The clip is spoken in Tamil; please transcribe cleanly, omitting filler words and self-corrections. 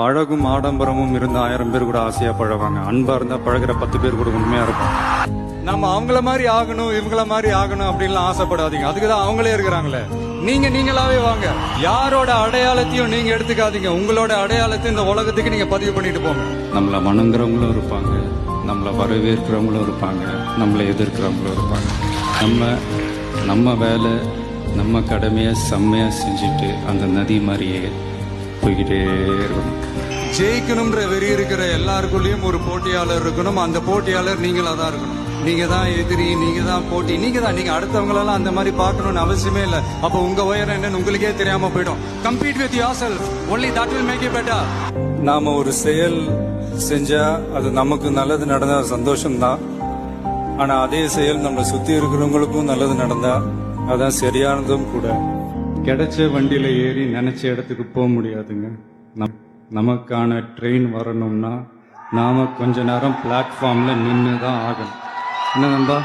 அழகும் ஆடம்பரமும் இருந்த 1000 பேர் கூட ஆசையா பழவாங்க. அன்பா இருந்தா பழகிற 10 பேர் கூட உண்மையா இருக்கும். நம்ம அவங்கள மாதிரி ஆகணும் இவங்கள மாதிரி ஆகணும் அப்படின்லாம் ஆசைப்படாதீங்க. அதுக்குதான் அவங்களே இருக்கிறாங்களே. நீங்க நீங்களாவே வாங்க. யாரோட அடையாளத்தையும் நீங்க எடுத்துக்காதீங்க. உங்களோட அடையாளத்தை இந்த உலகத்துக்கு நீங்க பதிவு பண்ணிட்டு போங்க. நம்மள வணங்குறவங்களும் இருப்பாங்க, நம்மள வரவேற்கிறவங்களும் இருப்பாங்க, நம்மளை எதிர்க்கிறவங்களும் இருப்பாங்க. நம்ம வேலை நம்ம கடமையை செம்மையா செஞ்சுட்டு அந்த நதி மாதிரியே போய்கிட்டே இருக்கணும். ஜெயிக்கணும்ன்ற வெறி இருக்கிற எல்லாருக்குள்ளயும் ஒரு போட்டியாளர் இருக்கணும். அந்த போட்டியாளர் நீங்களா தான் இருக்கணும். நீங்க தான் எதிரி, நீங்க தான் போட்டி, நீங்க அடுத்தவங்களெல்லாம் அந்த மாதிரி பார்க்கணும்னு அவசியமே இல்லை. அப்போ உங்க உயரம் என்னன்னு உங்களுக்கே தெரியாம போயிடும். Compete with yourself, only that will make you better. நாம ஒரு செயல் செஞ்சா அது நமக்கு நல்லது நடந்தா சந்தோஷம்தான். ஆனா அதே செயல் நம்மளை சுத்தி இருக்கிறவங்களுக்கும் நல்லது நடந்தா அதான் சரியானதும் கூட. கிடைச்ச வண்டியில ஏறி நினைச்ச இடத்துக்கு போக முடியாதுங்க. நமக்கான ட்ரெயின் வரணும்னா நாம கொஞ்ச நேரம் பிளாட்ஃபார்ம்ல நின்று தான் ஆகணும். என்ன நண்பா?